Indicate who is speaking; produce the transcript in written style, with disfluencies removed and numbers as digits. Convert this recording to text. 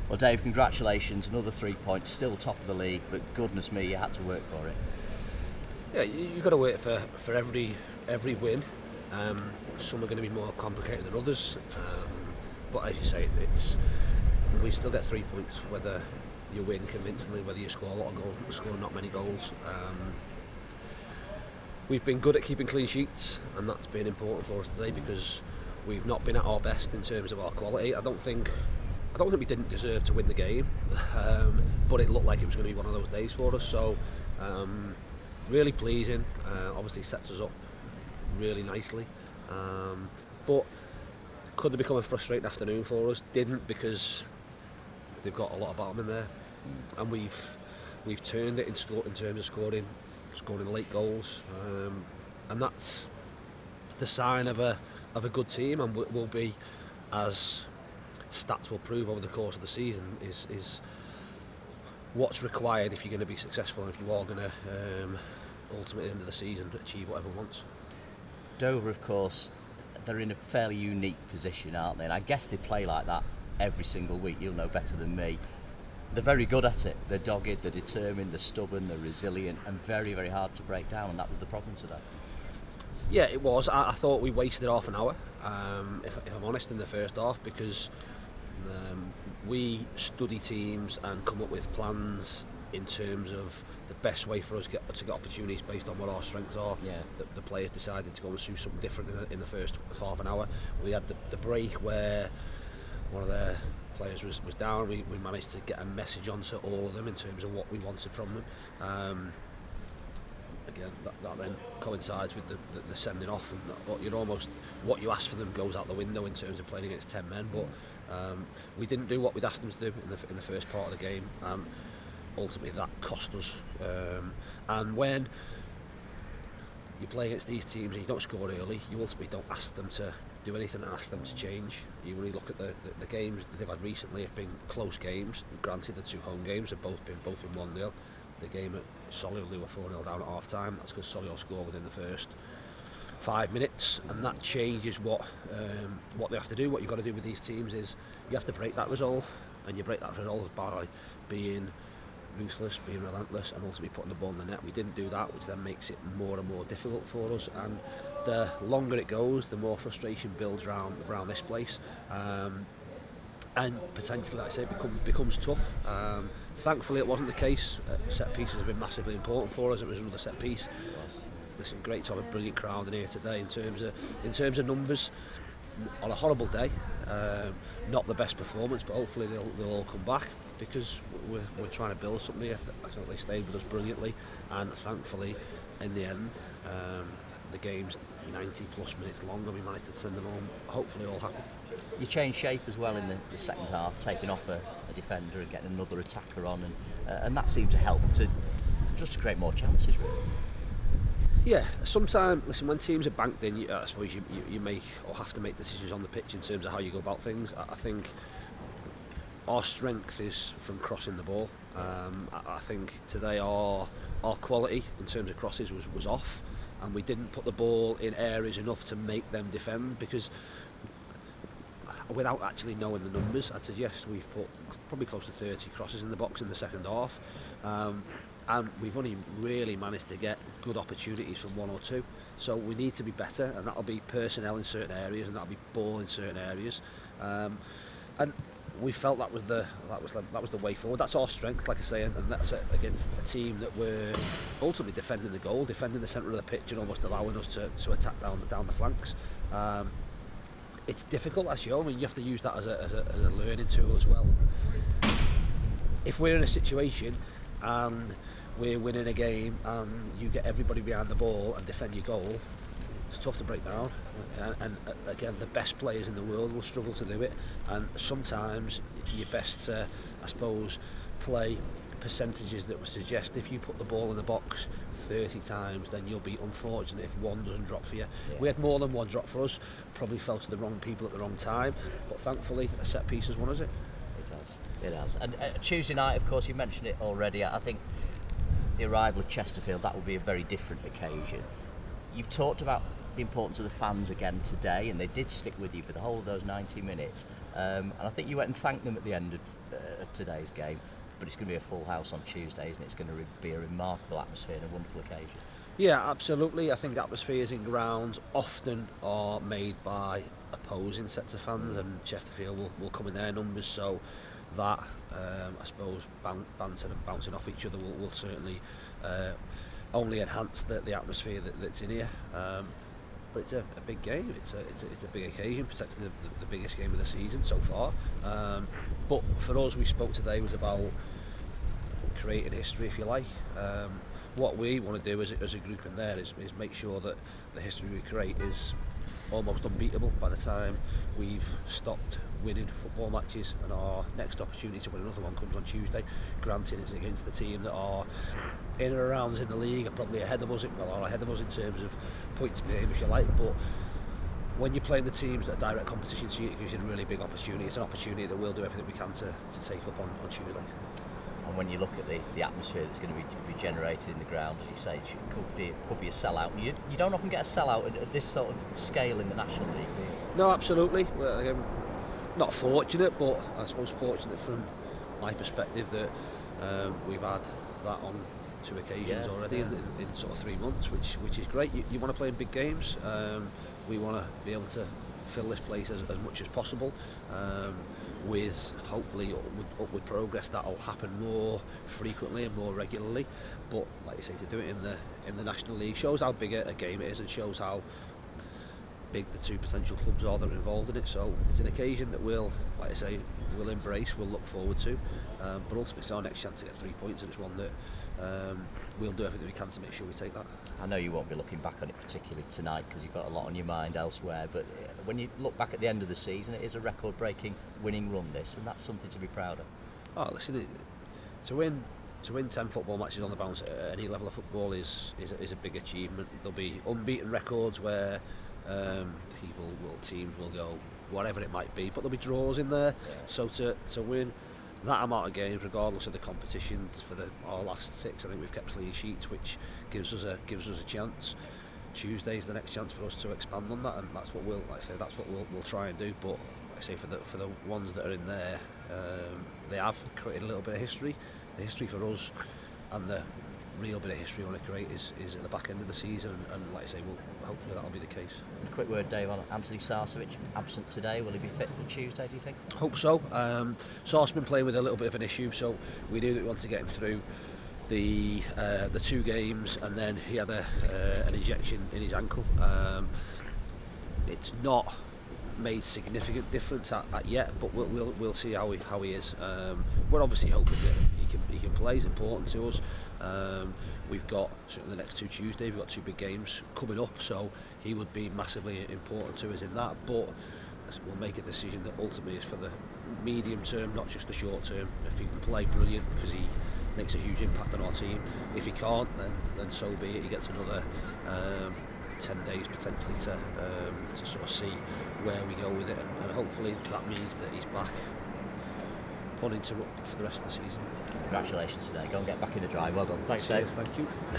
Speaker 1: Well, Dave, congratulations, another 3 points, still top of the league, but goodness me, you had to work for it.
Speaker 2: Yeah, you've got to work for every win. Some are going to be more complicated than others, but as you say, we still get 3 points whether you win convincingly, whether you score a lot of goals, score not many goals. We've been good at keeping clean sheets, and that's been important for us today because we've not been at our best in terms of our quality. I don't think we didn't deserve to win the game, but it looked like it was going to be one of those days for us. So really pleasing. Obviously sets us up really nicely, but could have become a frustrating afternoon for us. Didn't, because they've got a lot about them in there, and we've turned it in terms of scoring late goals, and that's the sign of a good team, and will be, as stats will prove over the course of the season, is what's required if you're going to be successful and if you are going to ultimately at the end of the season achieve whatever wants.
Speaker 1: Dover, of course, they're in a fairly unique position, aren't they? And I guess they play like that every single week. You'll know better than me. They're very good at it. They're dogged, they're determined, they're stubborn, they're resilient, and very, very hard to break down, and that was the problem today.
Speaker 2: Yeah, it was. I thought we wasted half an hour, if I'm honest, in the first half, because we study teams and come up with plans in terms of the best way for us to get opportunities based on what our strengths are.
Speaker 1: Yeah.
Speaker 2: The players decided to go and do something different in the first half an hour. We had the break where one of their players was down. We managed to get a message onto all of them in terms of what we wanted from them. Again, that then coincides with the sending off, and what you ask for them goes out the window in terms of playing against 10 men. But we didn't do what we'd asked them to do in the first part of the game, and ultimately that cost us. And when you play against these teams and you don't score early, you ultimately don't ask them to do anything and ask them to change. You really look at the games that they've had recently have been close games. Granted, the two home games have both been 1-0. The game at Solihull, they were 4-0 down at half time. That's because Solihull scored within the first 5 minutes, and that changes what they have to do. What you've got to do with these teams is you have to break that resolve, and you break that resolve by being ruthless, being relentless, and ultimately putting the ball in the net. We didn't do that, which then makes it more and more difficult for us, and the longer it goes, the more frustration builds around this place, and potentially, like I say, it becomes tough. Thankfully it wasn't the case. Set pieces have been massively important for us. It was another set piece. Listen, great to have a brilliant crowd in here today in terms of numbers. On a horrible day, not the best performance, but hopefully they'll all come back, because we're trying to build something here. I think they stayed with us brilliantly, and thankfully in the end the game's 90 plus minutes long, and we managed to send them home hopefully all happy.
Speaker 1: You changed shape as well in the second half, taking off a defender and getting another attacker on, and that seemed to help to create more chances, really.
Speaker 2: Yeah, sometimes, listen, when teams are banked in, I suppose you make or have to make decisions on the pitch in terms of how you go about things. I think our strength is from crossing the ball. I think today our quality in terms of crosses was off, and we didn't put the ball in areas enough to make them defend, because without actually knowing the numbers, I'd suggest we've put probably close to 30 crosses in the box in the second half, and we've only really managed to get good opportunities from one or two. So we need to be better, and that'll be personnel in certain areas, and that'll be ball in certain areas, and we felt that was the way forward. That's our strength, like I say, and that's it against a team that were ultimately defending the goal, defending the centre of the pitch, and almost allowing us to attack down the flanks. It's difficult, as you know. I mean, you have to use that as a learning tool as well. If we're in a situation and we're winning a game and you get everybody behind the ball and defend your goal, it's tough to break down. And again, the best players in the world will struggle to do it. And sometimes you're best to, I suppose, play percentages that would suggest if you put the ball in the box 30 times, then you'll be unfortunate if one doesn't drop for you. Yeah. We had more than one drop for us, probably fell to the wrong people at the wrong time, but thankfully a set piece has won us it.
Speaker 1: It has. And Tuesday night, of course, you mentioned it already, I think the arrival of Chesterfield, that will be a very different occasion. You've talked about the importance of the fans again today, and they did stick with you for the whole of those 90 minutes. And I think you went and thanked them at the end of today's game. But it's going to be a full house on Tuesday, isn't it? It's going to be a remarkable atmosphere and a wonderful occasion.
Speaker 2: Yeah, absolutely. I think atmospheres in grounds often are made by opposing sets of fans, and Chesterfield will come in their numbers, so that, I suppose, banter and bouncing off each other will certainly only enhance the atmosphere that's in here. But it's a big game. It's a big occasion, potentially the biggest game of the season so far. But for us, we spoke today was about creating history, if you like. What we want to do as a group in there is make sure that the history we create is almost unbeatable by the time we've stopped winning football matches, and our next opportunity to win another one comes on Tuesday. Granted, it's against the team that are in and around us in the league, are probably ahead of us, in terms of points per game, if you like, but when you're playing the teams that are direct competition to you, it gives you a really big opportunity. It's an opportunity that we'll do everything we can to take up on Tuesday.
Speaker 1: And when you look at the atmosphere that's going to be generated in the ground, as you say, it could be a sellout. You don't often get a sellout at this sort of scale in the National League, do you?
Speaker 2: No, absolutely. Well, not fortunate, but I suppose fortunate from my perspective that we've had that on 2 occasions already in sort of 3 months, which is great. You want to play in big games. We want to be able to fill this place as much as possible. With hopefully upward progress that'll happen more frequently and more regularly, but like you say, to do it in the National League shows how big a game it is, and shows how big the 2 potential clubs are that are involved in it. So it's an occasion that we'll embrace, we'll look forward to, but ultimately it's our next chance to get 3 points, and it's one that we'll do everything we can to make sure we take that.
Speaker 1: I know you won't be looking back on it particularly tonight because you've got a lot on your mind elsewhere, but when you look back at the end of the season, it is a record-breaking winning run, this, and that's something to be proud of.
Speaker 2: Oh, listen, to win 10 football matches on the bounce at any level of football is a big achievement. There'll be unbeaten records where teams will go whatever it might be, but there'll be draws in there.
Speaker 1: Yeah.
Speaker 2: So to win that amount of games, regardless of the competitions, for our last 6, I think we've kept clean sheets, which gives us a chance. Tuesday's the next chance for us to expand on that, and that's what we'll try and do. But like I say, for the ones that are in there, they have created a little bit of history. The history for us, and the real bit of history we want to create is at the back end of the season, and like I say, hopefully that'll be the case.
Speaker 1: A quick word, Dave, on Anthony Sarcevic, absent today. Will he be fit for Tuesday, do you think?
Speaker 2: Hope so. Sarce's been playing with a little bit of an issue, so we knew that we wanted to get him through the 2 games, and then he had an injection in his ankle. It's not made significant difference at yet, but we'll see how he is. We're obviously hoping that he can play. It's important to us. We've got certainly the next 2 Tuesdays. We've got 2 big games coming up, so he would be massively important to us in that. But we'll make a decision that ultimately is for the medium term, not just the short term. If he can play, brilliant, because he makes a huge impact on our team. If he can't, then so be it. He gets another 10 days potentially to sort of see where we go with it, and hopefully that means that he's back uninterrupted for the rest of the season.
Speaker 1: Congratulations today. Go and get back in the drive. Well done. Thanks, Dave.
Speaker 2: Thank you.